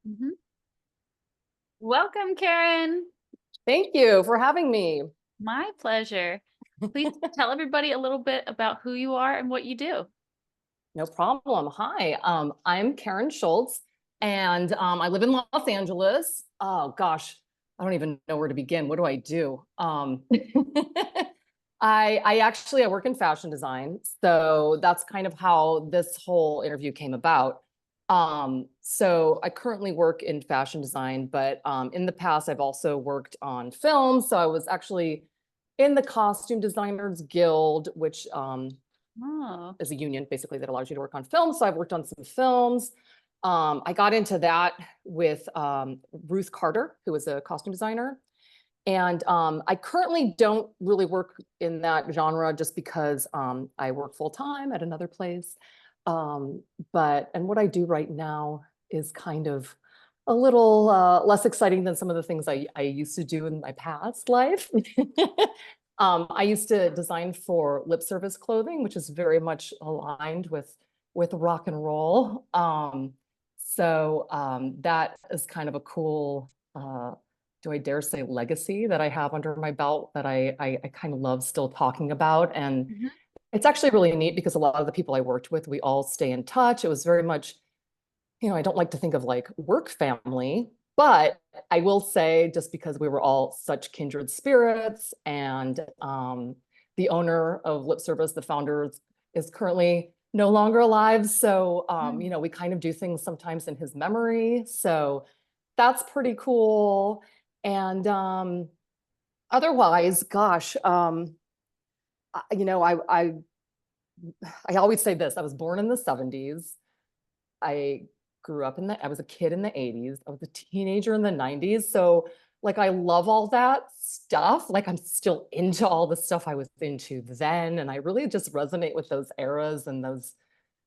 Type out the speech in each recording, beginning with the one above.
Mhm. Welcome, Karen. Thank you for having me. My pleasure. Please tell everybody a little bit about who you are and what you do. No problem. Hi, I'm Karen Schultz, and I live in Los Angeles. Oh gosh, I don't even know where to begin. What do I do? I work in fashion design, so that's kind of how this whole interview came about. So I currently work in fashion design, but in the past I've also worked on film. So I was actually in the Costume Designers Guild, which Oh, is a union basically that allows you to work on films. So I've worked on some films. I got into that with Ruth Carter, who was a costume designer. And I currently don't really work in that genre just because I work full time at another place. Um, and what I do right now is kind of a little less exciting than some of the things I used to do in my past life. I used to design for lip service clothing, which is very much aligned with rock and roll. That is kind of a cool, do I dare say, legacy that I have under my belt that I kind of love still talking about. And mhm. it's actually really neat because a lot of the people I worked with, we all stay in touch. It was very much, I don't like to think of like work family, but I will say just because we were all such kindred spirits and the owner of Lip Service, the founder, is currently no longer alive. So, Mm. we kind of do things sometimes in his memory. So that's pretty cool. And otherwise, gosh, I always say this. I was born in the 70s. I I was a kid in the 80s. I was a teenager in the 90s. So like I love all that stuff. Like I'm still into all the stuff I was into then. And I really just resonate with those eras and those,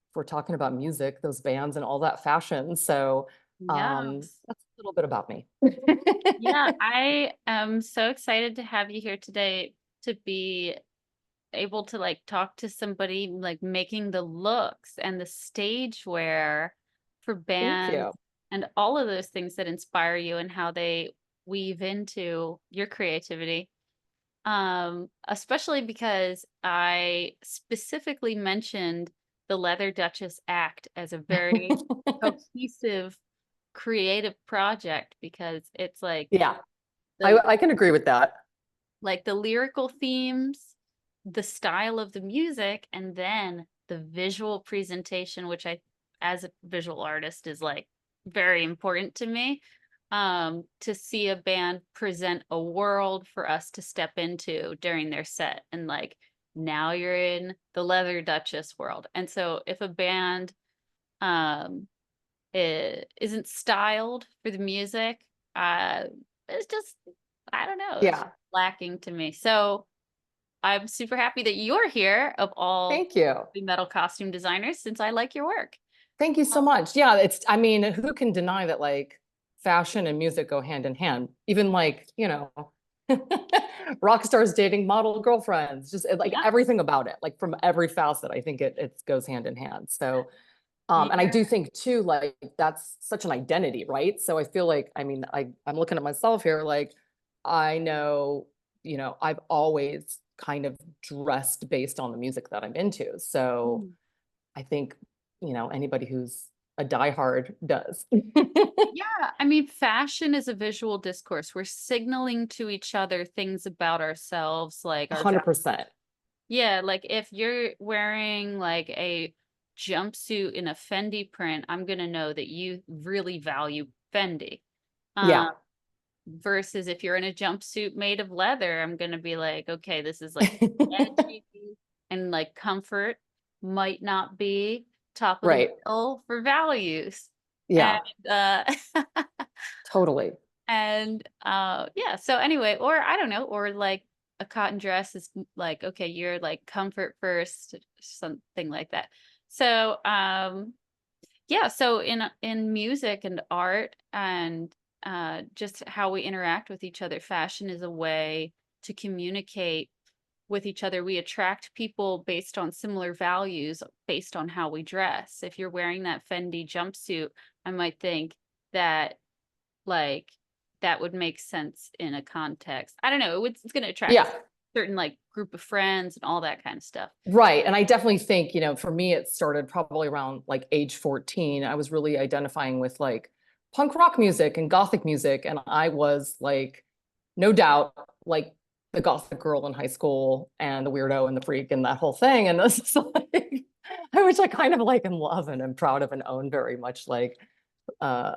if we're talking about music, those bands and all that fashion. So Yes. that's a little bit about me. Yeah, I am so excited to have you here today to be able to like talk to somebody like making the looks and the stage wear for Thank bands you. and all of those things that inspire you and how they weave into your creativity. Especially because I specifically mentioned the Leather Duchess Act as a very cohesive creative project because it's Yeah, the I can agree with that. like the lyrical themes, the style of the music, and then the visual presentation, which I, as a visual artist, is like very important to me. To see a band present a world for us to step into during their set, and like now you're in the Leather Duchess world. And so if a band um isn't styled for the music, uh it's just, I don't know, it's Yeah, lacking to me. So I'm super happy that you're here of all thank you. the metal costume designers since I like your work. Thank you so much. Yeah, I mean, who can deny that like fashion and music go hand in hand? Even like, rock stars dating model girlfriends, just like Yeah. everything about it, like from every facet, I think it goes hand in hand. So, and I Yeah. do think too, like that's such an identity, right? So I feel like, I mean, I'm looking at myself here, like I know, I've always kind of dressed based on the music that I'm into. So Mm. I think, anybody who's a diehard does. Yeah, I mean, fashion is a visual discourse. We're signaling to each other things about ourselves, like our 100%. yeah, like if you're wearing like a jumpsuit in a Fendi print, I'm gonna know that you really value Fendi. Yeah. Um, versus if you're in a jumpsuit made of leather, I'm gonna be like, okay, this is like edgy and like comfort might not be top of the Right. bill for values. And Yeah, uh totally. yeah, so anyway, or I don't know, or like a cotton dress is like, okay, you're like comfort first, something like that. So yeah, so in music and art and just how we interact with each other, fashion is a way to communicate with each other. We attract people based on similar values, based on how we dress. If you're wearing that Fendi jumpsuit, I might think that like that would make sense in a context. I don't know. It's going to attract Yeah. a certain like group of friends and all that kind of stuff. Right. And I definitely think, for me, it started probably around like age 14. I was really identifying with like punk rock music and gothic music. And I was like, no doubt, like the gothic girl in high school and the weirdo and the freak and that whole thing. And this is like, which I kind of like and love and am proud of and own very much. Like, uh,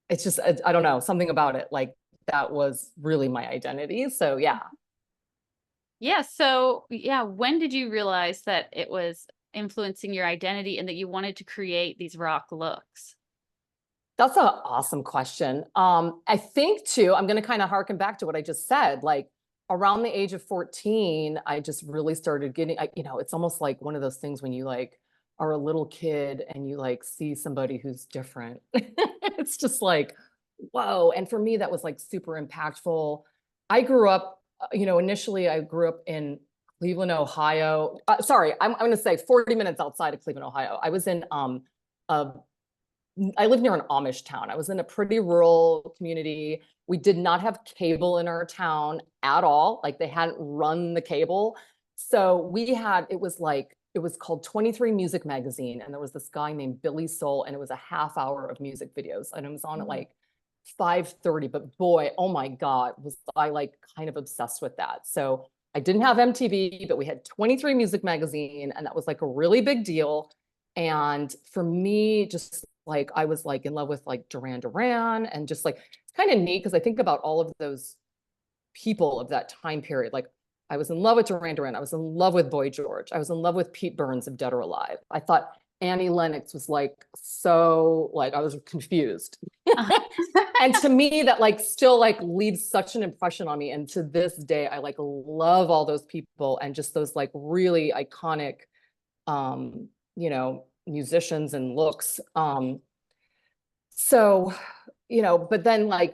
it's just, I don't know, something about it. Like that was really my identity. So yeah. Yeah. So, yeah, when did you realize that it was influencing your identity and that you wanted to create these rock looks? That's an awesome question. I think too, I'm going to kind of harken back to what I just said. Like around the age of 14, I just really started getting, it's almost like one of those things when you like are a little kid and you like see somebody who's different. It's just like, whoa. And for me, that was like super impactful. I grew up, initially I grew up in Cleveland, Ohio. Sorry, I'm going to say 40 minutes outside of Cleveland, Ohio. I was in a I lived near an Amish town. I was in a pretty rural community. We did not have cable in our town at all. Like they hadn't run the cable. So it was called 23 Music Magazine. And there was this guy named Billy Soul, and it was a half hour of music videos. And it was on at like 5:30. But boy, oh my God, was I like kind of obsessed with that. So I didn't have MTV, but we had 23 Music Magazine, and that was like a really big deal. And for me, just like I was like in love with like Duran Duran, and just like it's kind of neat because I think about all of those people of that time period. Like I was in love with Duran Duran. I was in love with Boy George. I was in love with Pete Burns of Dead or Alive. I thought Annie Lennox was like so like I was confused. And to me, that like still like leaves such an impression on me. And to this day, I like love all those people and just those like really iconic musicians and looks. So, but then like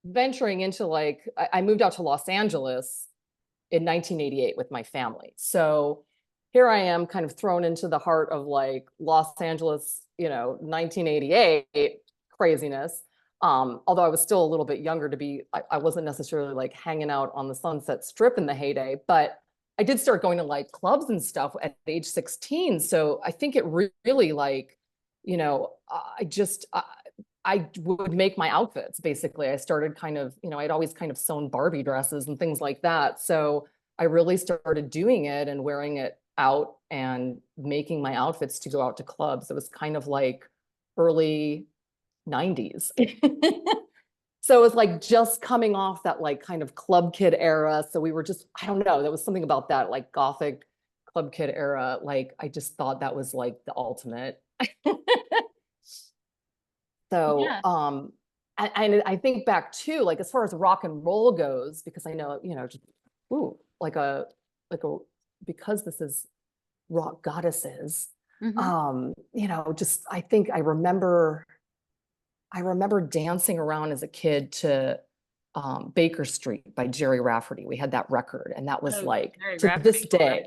venturing into like, I moved out to Los Angeles in 1988 with my family. So here I am kind of thrown into the heart of like Los Angeles, 1988 craziness. Although I was still a little bit younger I wasn't necessarily like hanging out on the Sunset Strip in the heyday, but I did start going to like clubs and stuff at age 16. So I think it really like, I would make my outfits basically. I started kind of, I'd always kind of sewn Barbie dresses and things like that. So I really started doing it and wearing it out and making my outfits to go out to clubs. It was kind of like early 90s. So it was like just coming off that like kind of club kid era. So we were just, I don't know, there was something about that like gothic club kid era. Like I just thought that was like the ultimate. So, Yeah. I think back too, like as far as rock and roll goes, because I know, just, ooh, like a, because this is rock goddesses, Mm-hmm. just, I remember dancing around as a kid to Baker Street by Jerry Rafferty. We had that record, and that was Oh, like Mary to this Rafferty's all right.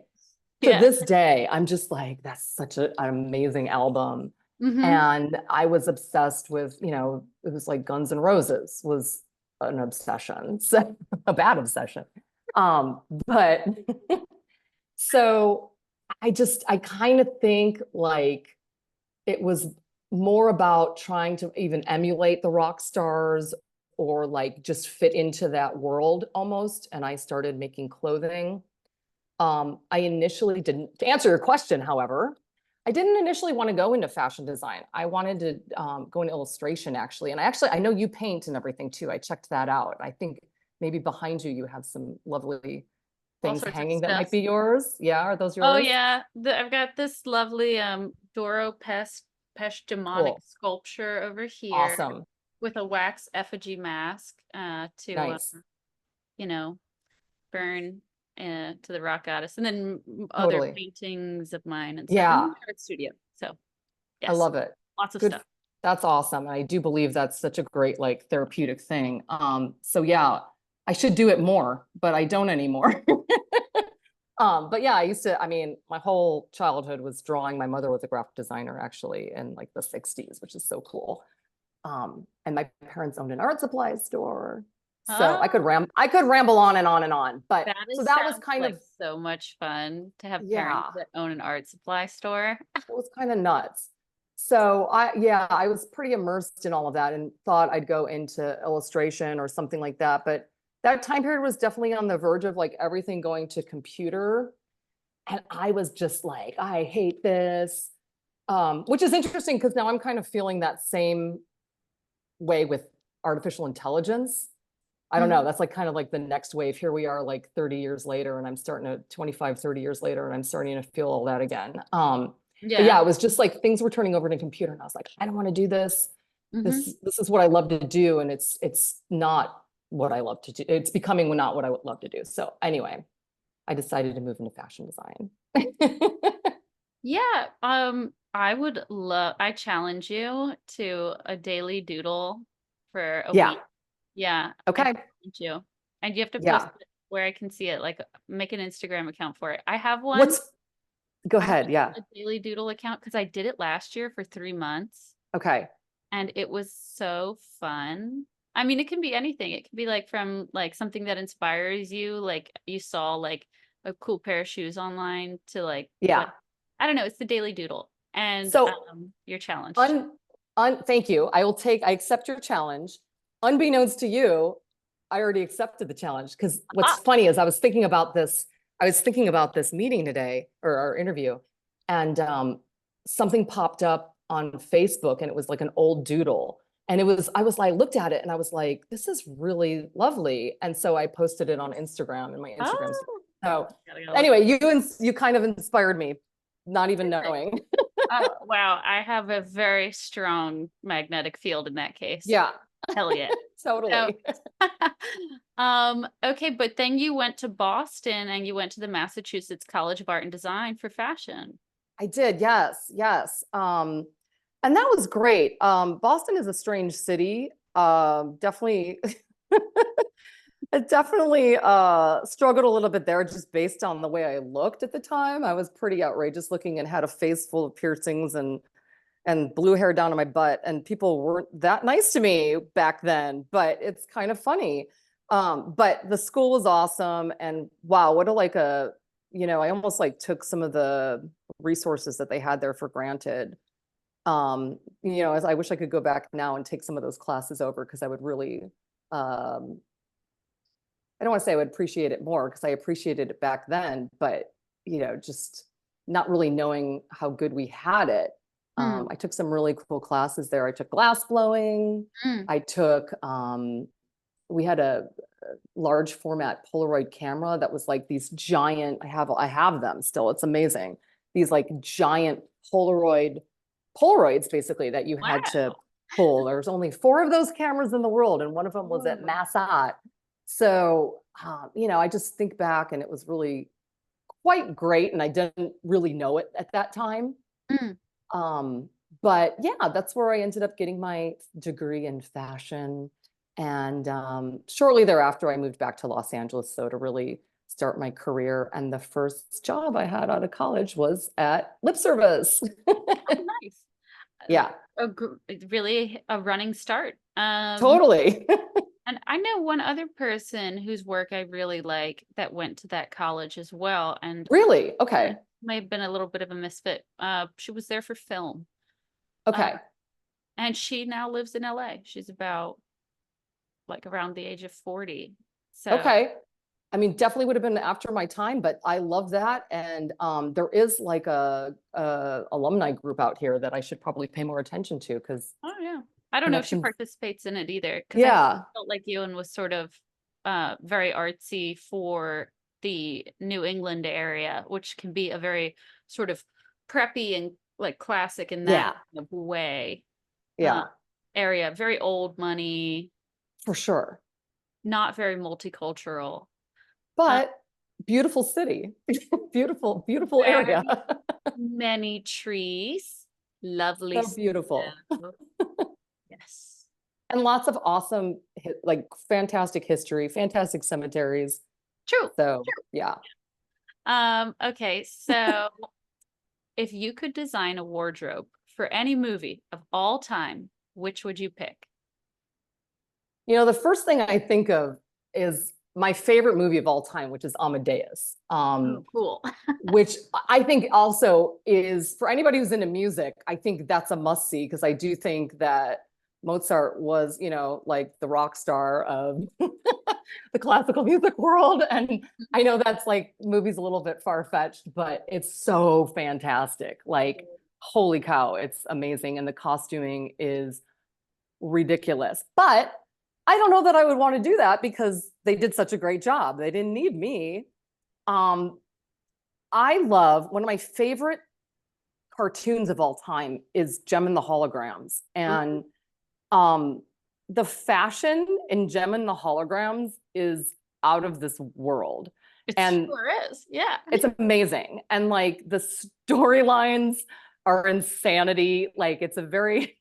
day, Yeah. I'm just like, that's such an amazing album. Mm-hmm. And I was obsessed with, it was like Guns N' Roses was an obsession, so a bad obsession. But so I kind of think like it was more about trying to even emulate the rock stars or like just fit into that world almost. And I started making clothing. I initially didn't, to answer your question, however, I didn't initially want to go into fashion design. I wanted to go into illustration actually. And I know you paint and everything too. I checked that out. I think maybe behind you, you have some lovely All things sorts of hanging that might stuff. be yours. Yeah, are those Oh yours? yeah, I've got this lovely Doro Pesh demonic Cool. sculpture over here Awesome. with a wax effigy mask to Nice. you know burn to the rock goddess, and then other Totally. paintings of mine and stuff in Yeah, the art studio. So I yes, love it. lots of Good. stuff. That's awesome. And I do believe that's such a great like therapeutic thing. So yeah, I should do it more, but I don't anymore. But yeah, I mean, my whole childhood was drawing. My mother was a graphic designer actually in like the 60s, which is so cool. And my parents owned an art supply store. So Oh, I could ramble on and on and on. But that so is that was sounds kind like of, so much fun to have parents yeah, that own an art supply store. it was kind of nuts. So yeah, I was pretty immersed in all of that and thought I'd go into illustration or something like that. But that time period was definitely on the verge of like everything going to computer. And I was just like, I hate this. Which is interesting because now I'm kind of feeling that same way with artificial intelligence. I don't know. Mhm. That's like kind of like the next wave. Here we are like 30 years later, and I'm starting to 25, 30 years later, and I'm starting to feel all that again. But Yeah. yeah, it was just like things were turning over to computer, and I was like, I don't want to do this. Hmm. This is what I love to do, and it's not what I love to do. It's becoming not what I would love to do. So anyway, I decided to move into fashion design. Yeah. I challenge you to a daily doodle for a Yeah. week. Yeah, I Okay. challenge you. And you have to post Yeah. it where I can see it, like make an Instagram account for it. I have one. What's Go I have ahead. Yeah. a daily doodle account because I did it last year for 3 months Okay. and it was so fun. I mean, it can be anything. It can be like from like something that inspires you, like you saw like a cool pair of shoes online to like what Yeah. I don't know, it's the daily doodle. And So you're challenged. un, thank you. I accept your challenge. Unbeknownst to you, I already accepted the challenge because what's Ah, funny is I was thinking about this meeting today or our interview, and something popped up on Facebook and it was like an old doodle. And I was like, looked at it and I was like, this is really lovely. And so I posted it on Instagram and my Instagram story. oh, So gotta look. anyway, you kind of inspired me, not even knowing. Oh, wow. I have a very strong magnetic field in that case. Yeah, Hell yeah. So, totally. okay, but then you went to Boston and you went to the Massachusetts College of Art and Design for fashion. I did, yes, yes. And that was great. Boston is a strange city. Definitely, I definitely struggled a little bit there just based on the way I looked at the time. I was pretty outrageous looking and had a face full of piercings and blue hair down to my butt. And people weren't that nice to me back then, but it's kind of funny. But the school was awesome. And wow, what a like a, I almost like took some of the resources that they had there for granted. As I wish I could go back now and take some of those classes over because I would really, I don't want to say I would appreciate it more because I appreciated it back then, but just not really knowing how good we had it. Hmm. I took some really cool classes there. I took glass blowing. Mm. I took we had a large format Polaroid camera that was like these giant, I have them still. It's amazing. These like giant Polaroids basically that you had to Wow. pull. There's only 4 of those cameras in the world, and one of them was at Whoa. Massat. So, I just think back and it was really quite great. And I didn't really know it at that time. Mm. Um, but yeah, that's where I ended up getting my degree in fashion. And shortly thereafter, I moved back to Los Angeles. So to really start my career. And the first job I had out of college was at lip service. Oh, nice. Yeah, Really a running start. totally. And I know one other person whose work I really like that went to that college as well, and Really? Okay. may have been a little bit of a misfit. She was there for film, uh, Okay. and she now lives in LA. She's about like around the age of 40. So, Okay. I mean, definitely would have been after my time, but I love that. And there is like a alumni group out here that I should probably pay more attention to because oh yeah, I don't know if she connections. participates in it either because I Yeah. felt like you and was sort of very artsy for the New England area, which can be a very sort of preppy and like classic in that Yeah. kind of way. Uh, Yeah. area, very old money, For sure. not very multicultural. Uh, But beautiful city. Beautiful, beautiful area. very many trees, lovely So beautiful. snow. Yes. And lots of awesome, like fantastic history, fantastic cemeteries. True. So yeah. Okay, so if you could design a wardrobe for any movie of all time, which would you pick? You know, the first thing I think of is my favorite movie of all time, which is Amadeus. Oh, cool. Which I think also is for anybody who's into music, I think that's a must see because I do think that Mozart was, you know, like the rock star of the classical music world. And I know that's like movie's a little bit far-fetched, but it's so fantastic. Like, holy cow, it's amazing. And the costuming is ridiculous. But I don't know that I would want to do that because they did such a great job. They didn't need me. Um, I love one of my favorite cartoons of all time is Gem and the Holograms. And um, the fashion in Gem and the Holograms is out of this world. It And sure is. Yeah. it's amazing. And like the storylines are insanity. Like it's a very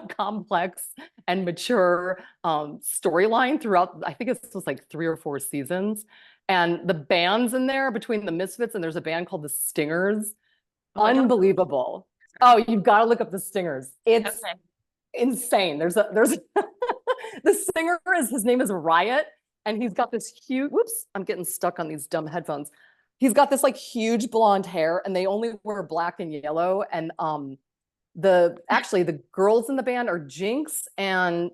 complex and mature storyline throughout. I think it was like 3 or 4 seasons. And the bands in there between the Misfits and there's a band called the Stingers. Oh my God. Unbelievable. Oh, you've got to look up the Stingers. It's Okay. insane. There's the singer is his name is Riot, and he's got this huge. Whoops, I'm getting stuck on these dumb headphones. He's got this like huge blonde hair, and they only wear black and yellow. And the girls in the band are Jinx and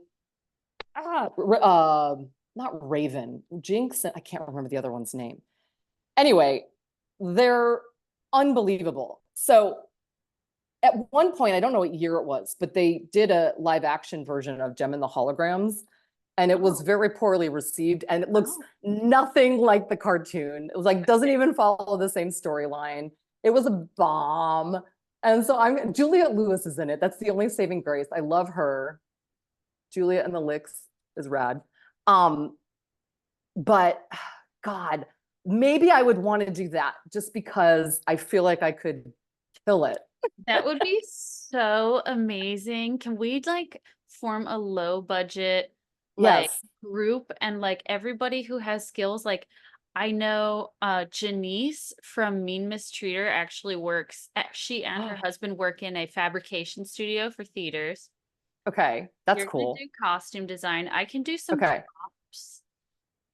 not Raven. Jinx, I can't remember the other one's name. Anyway, they're unbelievable. So at one point, I don't know what year it was, but they did a live action version of Gem and the Holograms, and it was very poorly received, and it looks nothing like the cartoon. It was like doesn't even follow the same storyline. It was a bomb. And so Juliette Lewis is in it. That's the only saving grace. I love her. Juliet and the Licks is rad. But God, maybe I would want to do that just because I feel like I could kill it. That would be so amazing. Can we like form a low budget like Yes. group and like everybody who has skills? Like I know Janice from Mean Mistreater actually works she and her husband work in a fabrication studio for theaters. Okay, that's You're cool. gonna do costume design. I can do some Okay. props.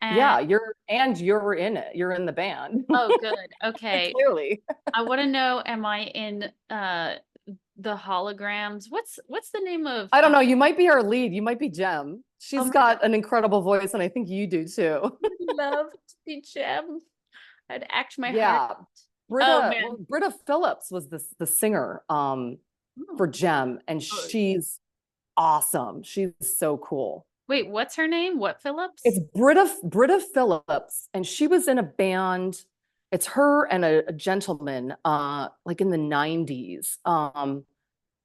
And Yeah, you're in it. You're in the band. oh good. Okay. Clearly. I want to know, am I in the holograms? What's the name of I don't know. You might be our lead. You might be Jem. oh She's my got an incredible voice, and I think you do too. God, I'd love to be Gem. I'd act my heart Yeah. out. Oh man. Britta Phillips was the singer for Jem, and Oh. she's awesome. She's so cool. Wait, what's her name? What Phillips? It's Britta Phillips, and she was in a band. It's her and a gentleman, like in the 90s. And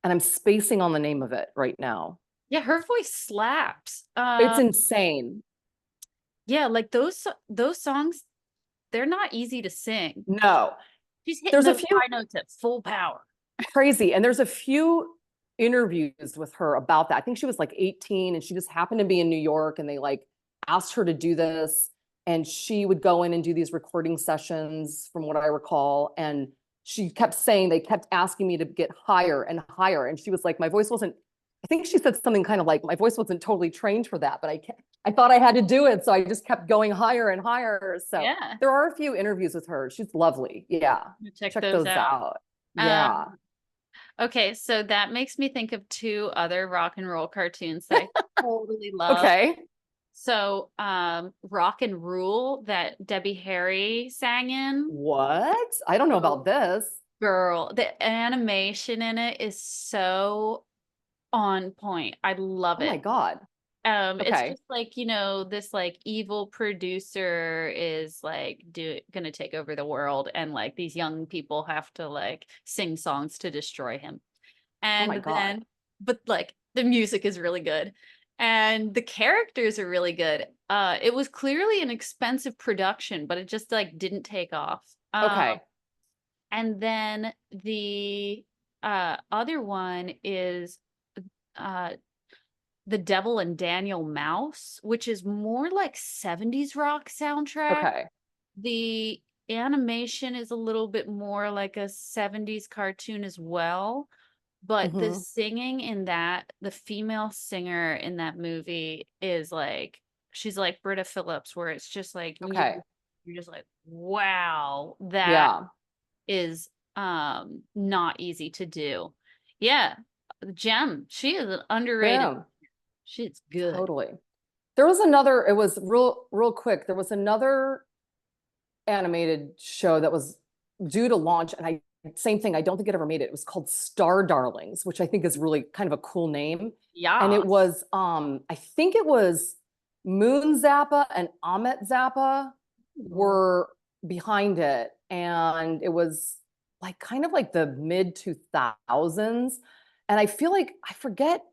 I'm spacing on the name of it right now. Yeah, her voice slaps. It's insane. Yeah, like those songs, they're not easy to sing. No, She's hitting there's a those few high notes at full power. crazy, and there's a few interviews with her about that. I think she was like 18 and she just happened to be in New York and they like asked her to do this and she would go in and do these recording sessions from what I recall. And she kept saying, they kept asking me to get higher and higher. And she was like, my voice wasn't, I think she said something kind of like, my voice wasn't totally trained for that, but I thought I had to do it. So I just kept going higher and higher. So Yeah. there are a few interviews with her. She's lovely. Yeah. Check those out. Yeah. Okay, so that makes me think of 2 other rock and roll cartoons that I totally love. Okay. So, Rock and Rule that Debbie Harry sang in. What? I don't know about this. Girl, the animation in it is so on point. I love Oh it. my God. It's Okay. just like, you know, this like evil producer is like gonna take over the world and like these young people have to like sing songs to destroy him. Oh my And God. then but like the music is really good and the characters are really good. It was clearly an expensive production, but it just like didn't take off. Okay. And then the other one is The Devil and Daniel Mouse, which is more like 70s rock soundtrack. Okay. The animation is a little bit more like a 70s cartoon as well. But the Hmm. singing in that, the female singer in that movie is like, she's like Britta Phillips, where it's just like Okay. you're just like, wow, that Yeah. is not easy to do. Yeah, Gem, she is an underrated. Boom. She's good. Totally. There was another, it was real quick. There was another animated show that was due to launch, and same thing, I don't think it ever made it. It was called Star Darlings, which I think is really kind of a cool name. And it Yes. was I think it was Moon Zappa and Ahmet Zappa Ooh. were behind it. And it was like kind of like the mid 2000s. And I feel like I forget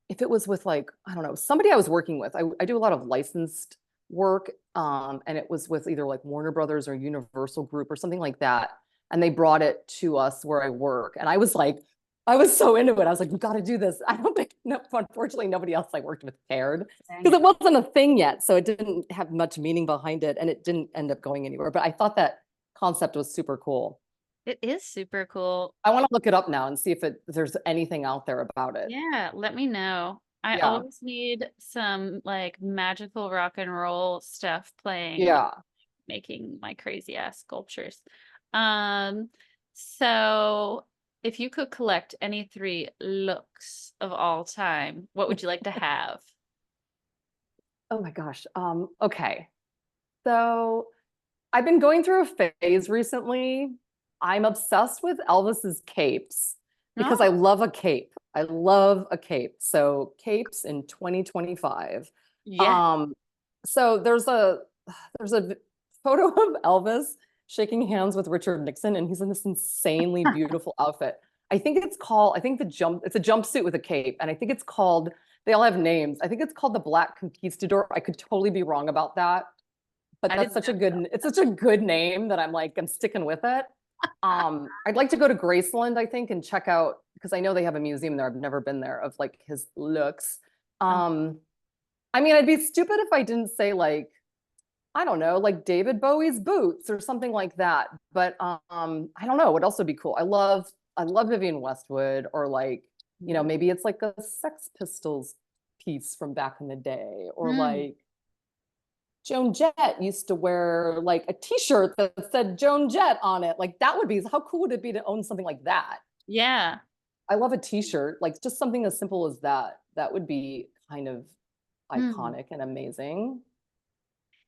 if it was with like, I don't know, somebody I was working with. I do a lot of licensed work. And it was with either like Warner Brothers or Universal Group or something like that. And they brought it to us where I work. And I was like, I was so into it. I was like, you got to do this. I don't think, no, unfortunately, nobody else I worked with cared Dang because it it. wasn't a thing yet. So it didn't have much meaning behind it and it didn't end up going anywhere. But I thought that concept was super cool. It is super cool. I want to look it up now and see if there's anything out there about it. Yeah, let me know. I Yeah. always need some like magical rock and roll stuff playing when Yeah. making my crazy ass sculptures. Um, so if you could collect any three looks of all time, what would you like to have? Oh my gosh. Okay. So I've been going through a phase recently. I'm obsessed with Elvis's capes because I Oh, love a cape. I love a cape. So capes in 2025. yeah. Um, so there's a photo of Elvis shaking hands with Richard Nixon, and he's in this insanely beautiful outfit. I think it's a jumpsuit with a cape, and I think it's called, they all have names. I think it's called the Black Conquistador. I could totally be wrong about that, but I that's didn't such a know. good, it's such a good name that I'm sticking with it. I'd like to go to Graceland, I think, and check out, because I know they have a museum there. I've never been there, of like his looks. Um, I mean, I'd be stupid if I didn't say like, I don't know, like David Bowie's boots or something like that. But I don't know what else would be cool. I love Vivian Westwood, or like, maybe it's like a Sex Pistols piece from back in the day, or Mm, like Joan Jett used to wear like a t-shirt that said Joan Jett on it. Like that would be, how cool would it be to own something like that? yeah. I love a t-shirt, like just something as simple as that. That would be kind of Mm, iconic and amazing.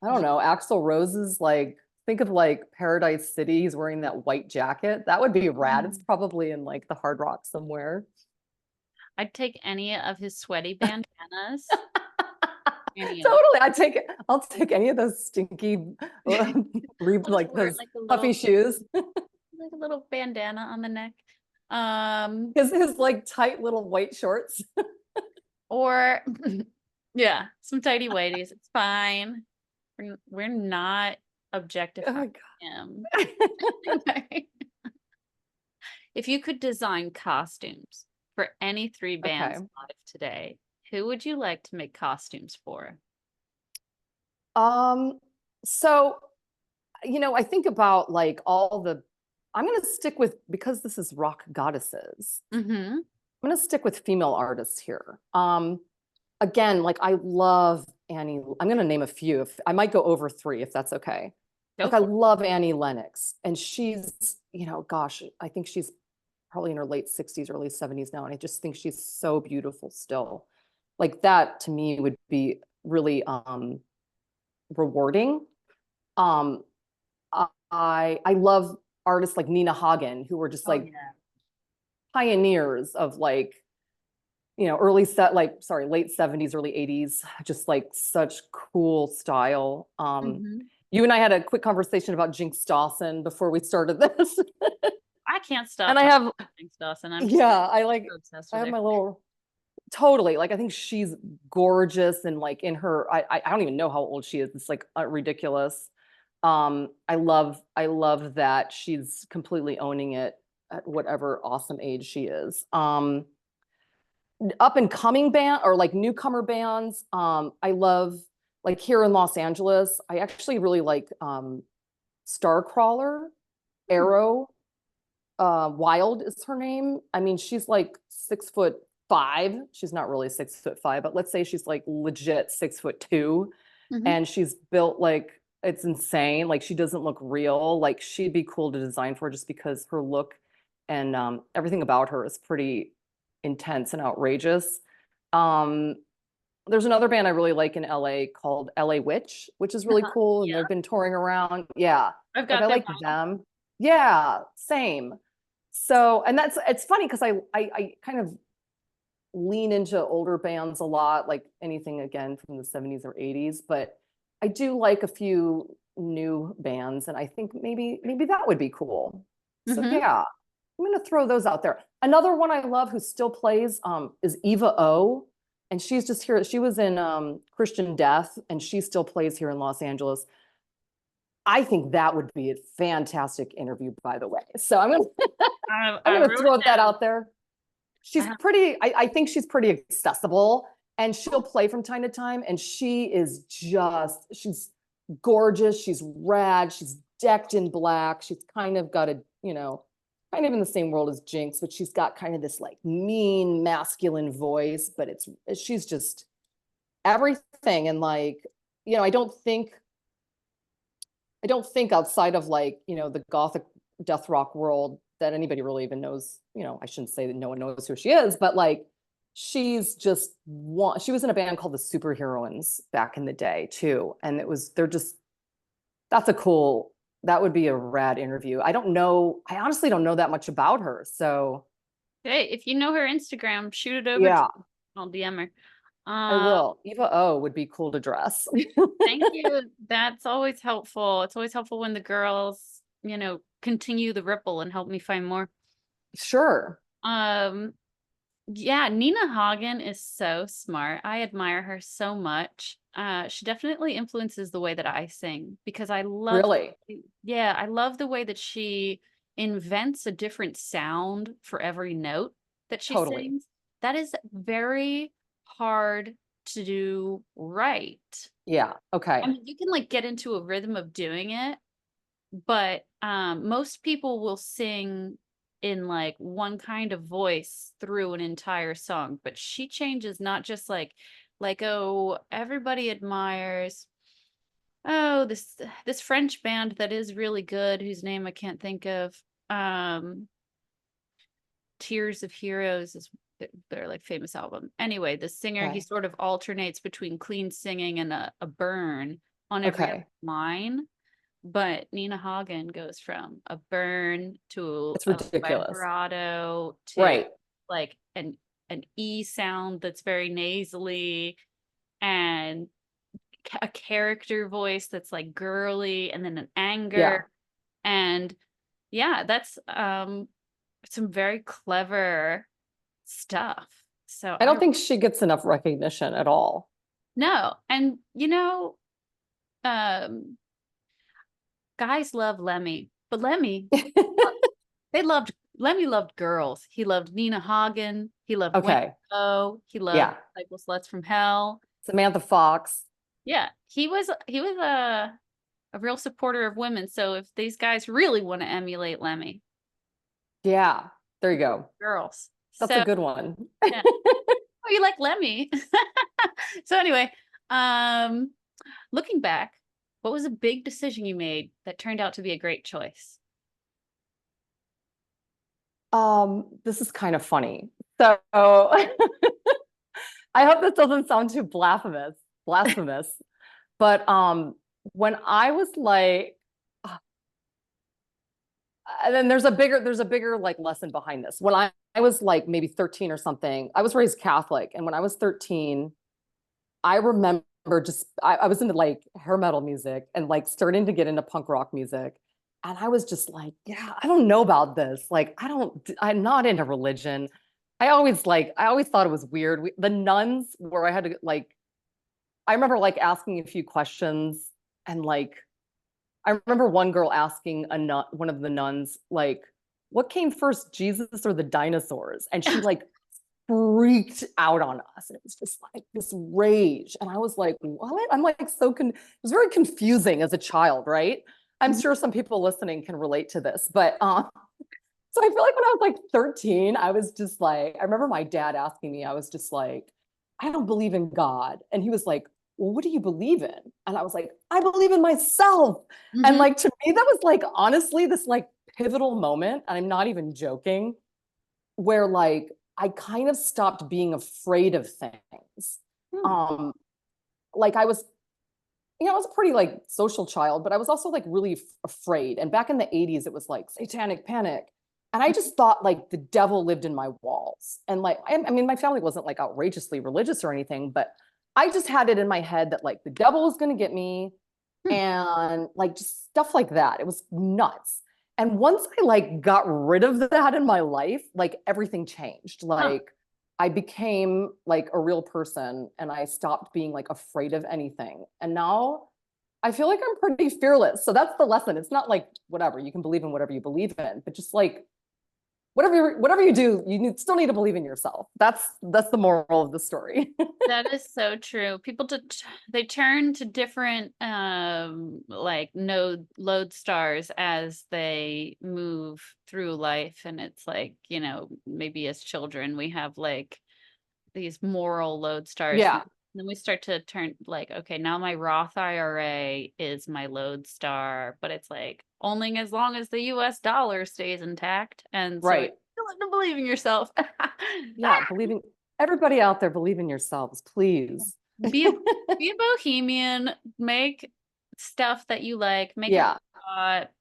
I don't yeah. know. Axl Rose's like, think of like Paradise City. He's wearing that white jacket. That would be rad. It's Mm. probably in like the Hard Rock somewhere. I'd take any of his sweaty bandanas. Any of Totally. I'll take any of those stinky, I'll just like wear those like a puffy little shoes. bandana on the neck. Um, His like tight little white shorts. or yeah, some tidy whities. It's fine. We're not Oh objectifying my him. God. If you could design costumes for any three Okay. bands alive today, who would you like to make costumes for? Um, so, I think about like I'm going to stick with, because this is rock goddesses, Mm-hmm. I'm going to stick with female artists here. Again, like I love Annie. I'm going to name a few. If I might go over three, if that's okay. Go Like I for love Annie Lennox, and she's, gosh, I think she's probably in her late 60s, early 70s now, and I just think she's so beautiful still. Like that to me would be really rewarding. Um, I love artists like Nina Hagen, who were just Oh like yeah. pioneers of like, early set, like, sorry, late 70s, early 80s, just like such cool style. Mm-hmm. You and I had a quick conversation about Jinx Dawson before we started this. I can't stop And I talking have, about Jinx Dawson. I'm just yeah, so obsessed I with have her. my little, totally, like, I think she's gorgeous, and like in her, I don't even know how old she is. It's like ridiculous. I love that she's completely owning it at whatever awesome age she is. Up and coming band, or like newcomer bands. I love, like, here in Los Angeles, I actually really like Starcrawler, Hmm. Arrow. Wild is her name. I mean, she's like 6'5". She's not really 6'5", but let's say she's like legit 6'2", Mhm. and she's built like it's insane. Like she doesn't look real. Like she'd be cool to design for just because her look and everything about her is pretty intense and outrageous. Um, there's another band I really like in LA called LA Witch, which is really cool, and Yeah, they've been touring around. Yeah, I've like got I their like them. Yeah, same. So, and that's it's funny because I kind of lean into older bands a lot, like anything again from the 70s or 80s, but I do like a few new bands, and I think maybe that would be cool. So vinyl. yeah, I'm gonna throw those out there. Another one I love who still plays is Eva O. And she's just here. She was in Christian Death, and she still plays here in Los Angeles. I think that would be a fantastic interview, by the way. So I'm I gonna wrote throw it that down. out there. I She's have, pretty, I think she's pretty accessible, and she'll play from time to time. And she is just, she's gorgeous. She's rad. She's decked in black. She's kind of got a, kind of in the same world as Jinx, but she's got kind of this like mean masculine voice, but she's just everything. And like, I don't think outside of like, the gothic death rock world that anybody really even knows, I shouldn't say that no one knows who she is, but like she was in a band called the Superheroines back in the day too. And that's that would be a rad interview. I honestly don't know that much about her. So hey, if you know her Instagram, shoot it over to yeah, me. I'll DM her. I Uh, will. Eva O would be cool to dress. Thank you. That's always helpful. It's always helpful when the girls, continue the ripple and help me find more. Sure. Um, yeah, Nina Hagen is so smart. I admire her so much. She definitely influences the way that I sing because Really. yeah, I love the way that she invents a different sound for every note that she Totally. sings. That is very hard to do right. Yeah. I Okay. mean, you can like get into a rhythm of doing it, but most people will sing in like one kind of voice through an entire song, but she changes not just like oh, everybody admires oh, this French band that is really good whose name I can't think of. um Tears of Heroes is their like famous album. Anyway, the singer, he Okay. sort of alternates between clean singing and a burn on every other Okay. line. But Nina Hagen goes from a burn to It's a ridiculous. vibrato to Right. like an E sound that's very nasally, and a character voice that's like girly, and then an Yeah. anger. And yeah, that's some very clever stuff. So I don't think she gets enough recognition at all. no, and um guys love Lemmy, but they loved Lemmy loved girls. He loved Nina Hagen. He loved Okay. Wendigo. He loved Yeah. Cycle Sluts from Hell. Samantha Fox. Yeah, he was a real supporter of women. So if these guys really want to emulate Lemmy, Yeah. There you go. girls. That's a So good one. yeah. Oh, you like Lemmy. So anyway, um, looking back, what was a big decision you made that turned out to be a great choice? This is kind of funny. So I hope this doesn't sound too blasphemous. But when I was like, and then there's a bigger like lesson behind this. When I was like maybe 13 or something, I was raised Catholic, and when I was 13, I remember I was into like hair metal music and like starting to get into punk rock music. And I was just like, yeah, I don't know about this. Like, I'm not into religion. I always thought it was weird. The nuns where I had to like, I remember like asking a few questions, and like, I remember one girl asking one of the nuns, like, what came first, Jesus or the dinosaurs? And she like freaked out on us. And it was just like this rage. And I was like, what? I'm like it was very confusing as a child, right? I'm sure some people listening can relate to this, but So I feel like when I was like 13, I was just like, I remember my dad asking me, I was just like, I don't believe in God. And he was like, well, what do you believe in? And I was like, I believe in myself. And Mhm. like to me, that was like honestly this like pivotal moment. And I'm not even joking, where like I kind of stopped being afraid of things. Hmm. Um, like I was, I was a pretty like social child, but I was also like really afraid. And back in the 80s, it was like satanic panic. And I just thought like the devil lived in my walls. And like, I mean, my family wasn't like outrageously religious or anything, but I just had it in my head that like the devil was going to get me Hmm. and like just stuff like that. It was nuts. And once I like got rid of that in my life, like everything changed. Huh. Like I became like a real person and I stopped being like afraid of anything. And now I feel like I'm pretty fearless. So that's the lesson. It's not like whatever, you can believe in whatever you believe in, but just like whatever you do, still need to believe in yourself. That's the moral of the story. That is so true. People they turn to different like node load stars as they move through life, and it's like, maybe as children we have like these moral load stars, and Yeah, then we start to turn like, okay, now my Roth IRA is my load star, but it's like only as long as the US dollar stays intact, and so you right. still have to believe in yourself. Yeah, believing everybody out there, believe in yourselves, please. Be a be a bohemian, make stuff that you like, make a Yeah, pot,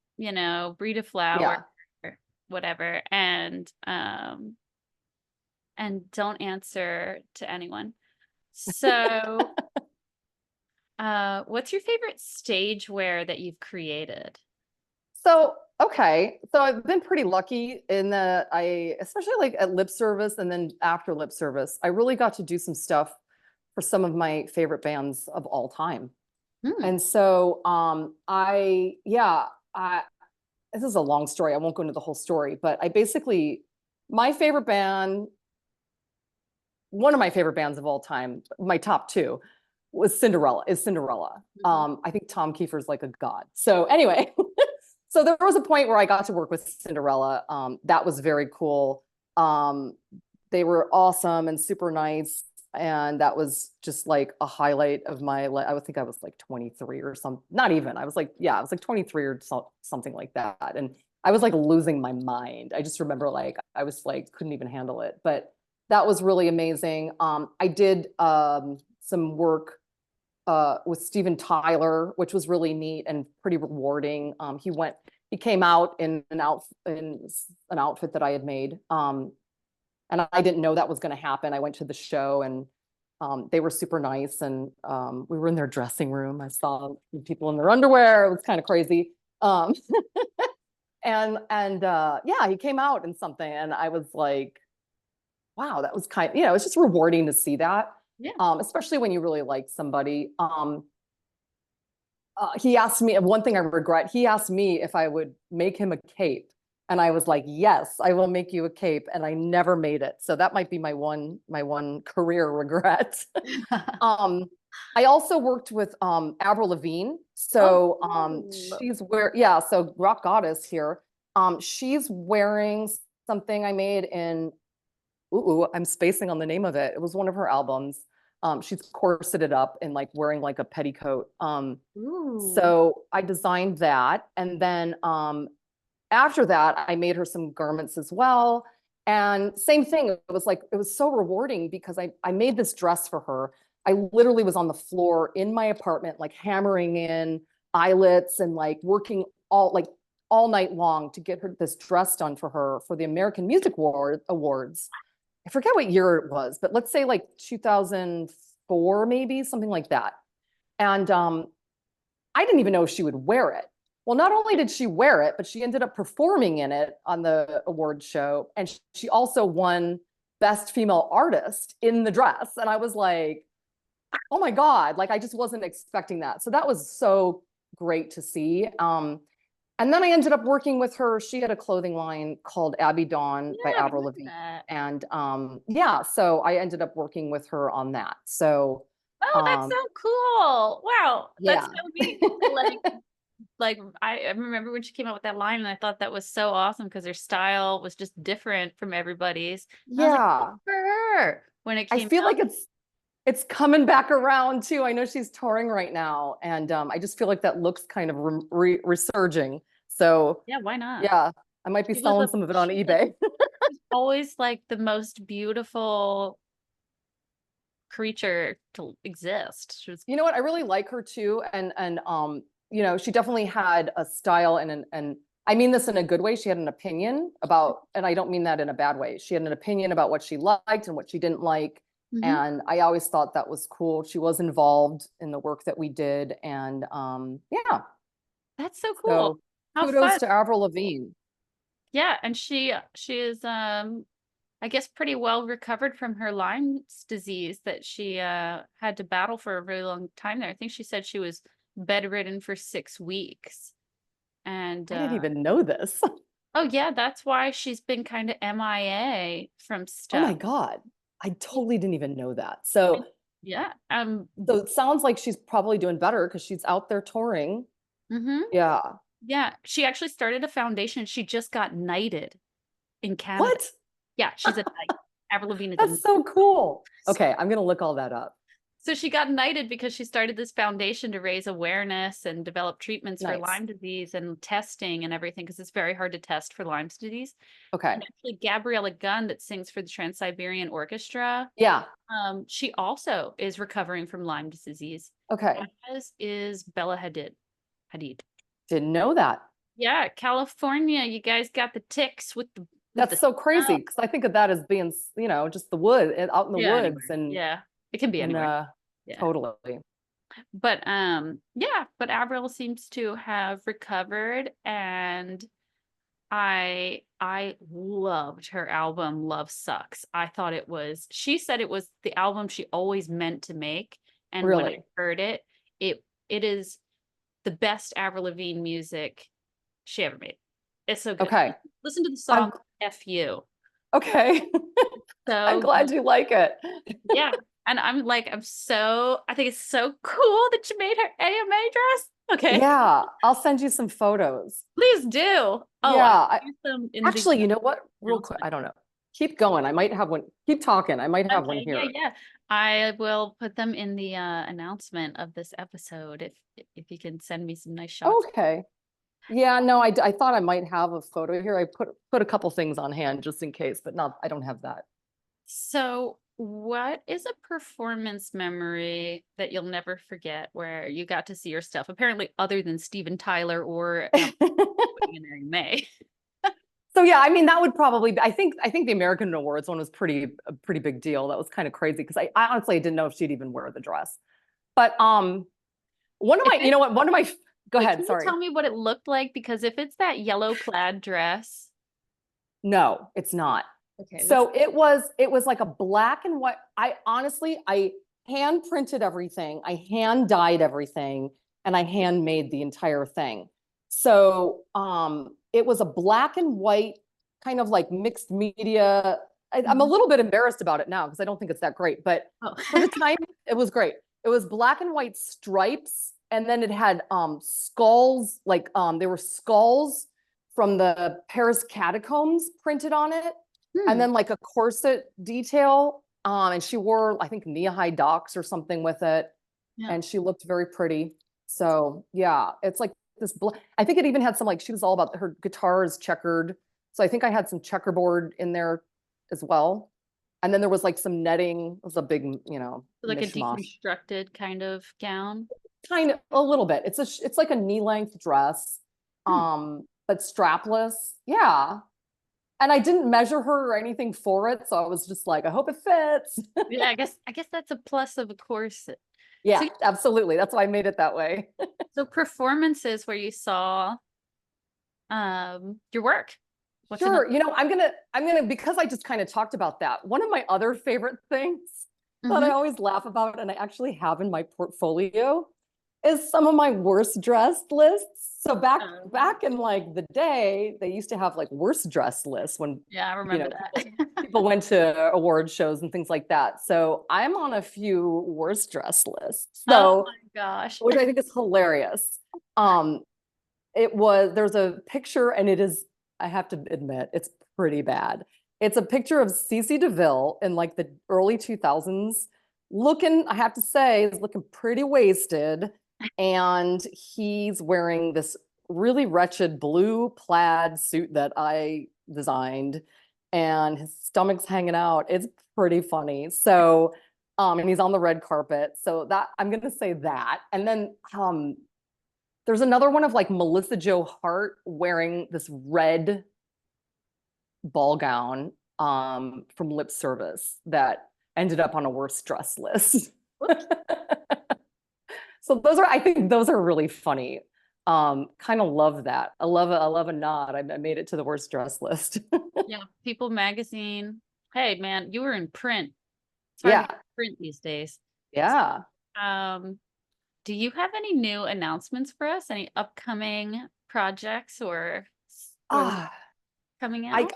breed a flower, yeah. whatever, and don't answer to anyone. So, what's your favorite stage wear that you've created? So, okay. So I've been pretty lucky in that especially like at lip service and then after lip service, I really got to do some stuff for some of my favorite bands of all time. Hmm. And so, yeah, this is a long story. I won't go into the whole story, but my favorite band, one of my favorite bands of all time, my top two is Cinderella. Mhm. I think Tom Kiefer's like a god. So anyway, so there was a point where I got to work with Cinderella. That was very cool. Um, they were awesome and super nice. And that was just like a highlight of my life. I would think I was like 23 or something. Not even. I was like 23 or something like that. And I was like losing my mind. I just remember like I was like couldn't even handle it. But that was really amazing. I did some work with Steven Tyler, which was really neat and pretty rewarding. He came out in an outfit that I had made. And I didn't know that was going to happen. I went to the show and they were super nice. And we were in their dressing room. I saw people in their underwear. It was kind of crazy. Um, and yeah, he came out in something and I was like, wow, that was it's just rewarding to see that. Yeah. Especially when you really like somebody. He asked me, one thing I regret, he asked me if I would make him a cape. And I was like, yes, I will make you a cape. And I never made it. So that might be my one career regret. um, I also worked with Avril Lavigne. Oh, So cool. so Rock Goddess here. She's wearing something I made in I'm spacing on the name of it. It was one of her albums. She's corseted up and like wearing like a petticoat. Ooh. So I designed that. And then after that, I made her some garments as well. And same thing, it was so rewarding because I made this dress for her. I literally was on the floor in my apartment, like hammering in eyelets and like working all night long to get her this dress done for her for the American Music Awards. I forget what year it was, but let's say like 2004, maybe something like that. And I didn't even know if she would wear it. Well, not only did she wear it, but she ended up performing in it on the award show. And she also won Best Female Artist in the dress. And I was like, oh my God, like I just wasn't expecting that. So that was so great to see. And then I ended up working with her. She had a clothing line called Abby Dawn by Yeah, I've Avril heard Lavigne. that. And yeah, so I ended up working with her on that. So Oh, that's so cool. Wow. That's yeah. so neat. Like Like I remember when she came out with that line, and I thought that was so awesome because her style was just different from everybody's. And I was like, good Yeah. for her when it I came feel out. like it's coming back around too. I know she's touring right now, and I just feel like that looks kind of resurging. So Yeah, why not? yeah, I might be selling some of it on She was like eBay. always like the most beautiful creature to exist. She was You know what? I really like her too, and you know, she definitely had a style and I mean this in a good way. She had an opinion about, and I don't mean that in a bad way. She had an opinion about what she liked and what she didn't like. Mhm. And I always thought that was cool. She was involved in the work that we did. And yeah, That's so cool. so How kudos fun. to Avril Lavigne. Yeah, and she is I guess pretty well recovered from her Lyme's disease that she had to battle for a really long time there. I think she said she was bedridden for 6 weeks. And I didn't even know this. oh yeah, that's why she's been kind of MIA from Oh my stuff. God. I Yeah. totally didn't even know that. So Yeah. so it sounds like she's probably doing better because she's out there touring. Mhm. Yeah. Yeah, she actually started a foundation. She just got knighted in Canada. What? Yeah, she's a knight. Avril Lavigne is a That's knight. so cool. So, Okay, I'm gonna look all that up. so she got knighted because she started this foundation to raise awareness and develop treatments for Nice. Lyme disease and testing and everything because it's very hard to test for Lyme's disease. Okay. And actually, Gabriella Gunn, that sings for the Trans-Siberian Orchestra, Yeah. she also is recovering from Lyme's disease, Okay. as is Bella Hadid. Hadid. Didn't know that. Yeah, California, you guys got the ticks with the That's so crazy smell. because I think of that as being, you know, just the wood out in the Yeah, woods anywhere. and Yeah, it can be and anywhere. Yeah. totally. But yeah, but Avril seems to have recovered, and I loved her album Love Sucks. I thought it was, she said it was the album she always meant to make, and when I Really. heard it, it is the best Avril Lavigne music she ever made. It's so good. Okay. Listen to the I'm song F You. okay. I'm So glad you like it. yeah. And I think it's so cool that you made her AMA dress. Okay. Yeah, I'll send you some photos. Please do. Oh, Yeah, I use them in the actually, you know what? Real quick, announcement. I don't know. Keep going. I might have one. Keep talking. I might have one Okay, yeah, here. yeah. I will put them in the announcement of this episode if you can send me some nice shots. Okay. Yeah, no, I thought I might have a photo here. I put a couple things on hand just in case, but not, I don't have that. So, what is a performance memory that you'll never forget where you got to see your stuff? Apparently, other than Steven Tyler or Mary May. So yeah, I mean that would probably be, I think the American Awards one was a pretty big deal. That was kind of crazy because I honestly didn't know if she'd even wear the dress. But one of If my, you it, know what, one of my go wait, ahead, can you sorry. tell me what it looked like? Because if it's that yellow plaid dress, No, it's not. okay, let's. So it was like a black and white. I honestly I hand printed everything, I hand dyed everything, and I handmade the entire thing. So it was a black and white kind of like mixed media. I'm a Mhm. little bit embarrassed about it now because I don't think it's that great, but Oh, for the time it was great. It was black and white stripes, and then it had skulls, like they were skulls from the Paris catacombs printed on it, and hmm, then like a corset detail. And she wore, I think, knee-high docks or something with it, yeah. and she looked very pretty. So yeah, it's like this. I think it even had some, like, she was all about, her guitar is checkered, so I think I had some checkerboard in there as well. And then there was like some netting. It was a big, Like a mishmash. deconstructed kind of gown. Kind of a little bit. It's like a knee-length dress, Hmm. but strapless. Yeah. And I didn't measure her or anything for it, so I was just like, I hope it fits. Yeah, I guess that's a plus of a corset. Yeah, So absolutely. That's why I made it that way. so performances where you saw your work. What's another? Sure. I'm gonna because I just kind of talked about that. One of my other favorite things that I Hmm. always laugh about, and I actually have in my portfolio, is some of my worst dressed lists. So back in like the day, they used to have like worst dressed lists when Yeah, I you remember know that. people went to award shows and things like that. So I'm on a few worst dressed lists. Oh So my gosh. which I think is hilarious. there's a picture and it is, I have to admit, it's pretty bad. It's a picture of Cece DeVille in like the early 2000s, looking, I have to say, is looking pretty wasted. And he's wearing this really wretched blue plaid suit that I designed, and his stomach's hanging out. It's pretty funny. So, and he's on the red carpet. So that I'm gonna say that. And then there's another one of like Melissa Joe Hart wearing this red ball gown from Lip Service that ended up on a worst dress list. So those are, I think those are really funny. Kind of love that. I love a nod. I made it to the worst dress list. Yeah, People Magazine. Hey, man, you were in print. It's hard to Yeah. get print these days. Yeah. Do you have any new announcements for us? Any upcoming projects or Ah, coming I, out?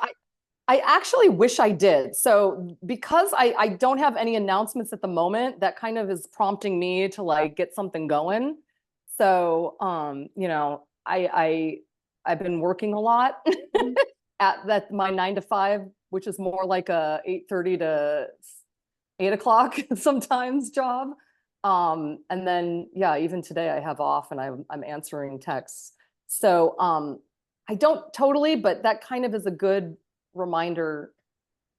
I actually wish I did. So because I don't have any announcements at the moment, that kind of is prompting me to like get something going. So you know, I've been working a lot Mhm. at that my 9 to 5, which is more like a 8:30 to 8 o'clock sometimes job. And then yeah, even today I have off and I'm answering texts. So I don't totally, but that kind of is a good reminder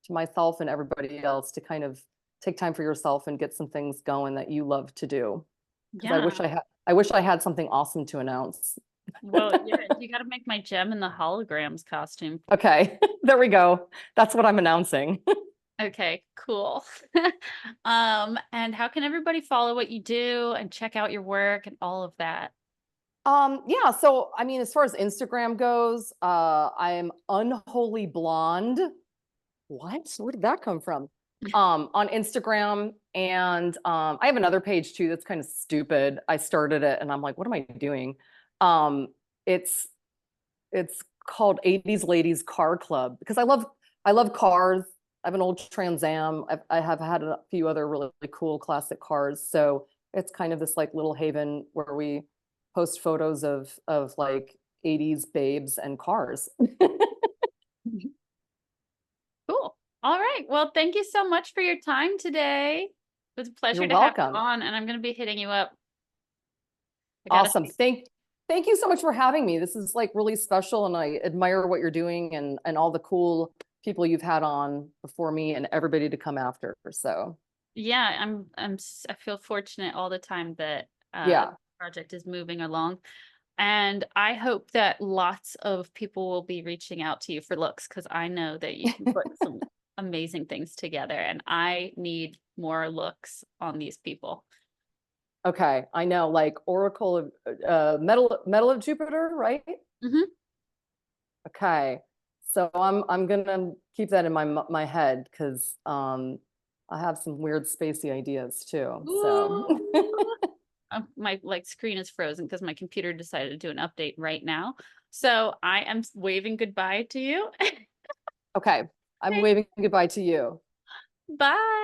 to myself and everybody else to kind of take time for yourself and get some things going that you love to do. Because Yeah. I wish I had something awesome to announce. Well, yeah, you got to make my Gem and the Holograms costume. Okay, there we go. That's what I'm announcing. Okay, cool. And how can everybody follow what you do and check out your work and all of that? Yeah, so I mean, as far as Instagram goes, I am Unholy Blonde. What? Where did that come from? On Instagram, and I have another page too that's kind of stupid. I started it and I'm like, what am I doing? Um, it's it's called 80s Ladies Car Club because I love cars. I have an old Trans Am. I have had a few other really cool classic cars. So it's kind of this like little haven where we post photos of like 80s babes and cars. Cool. All right. Well, thank you so much for your time today. It was a You're pleasure to have you welcome. on, and I'm going to be hitting you up. I gotta. Awesome. Thank you so much for having me. This is like really special and I admire what you're doing and all the cool people you've had on before me and everybody to come after. So, Yeah, I feel fortunate all the time that yeah. the project is moving along. And I hope that lots of people will be reaching out to you for looks because I know that you can put some amazing things together, and I need more looks on these people. Okay, I know, like Oracle of Metal of Jupiter, right? Hmm. Okay. So I'm gonna keep that in my head because I have some weird spacey ideas too. So My like screen is frozen because my computer decided to do an update right now. So I am waving goodbye to you. okay, I'm waving goodbye to you. Bye.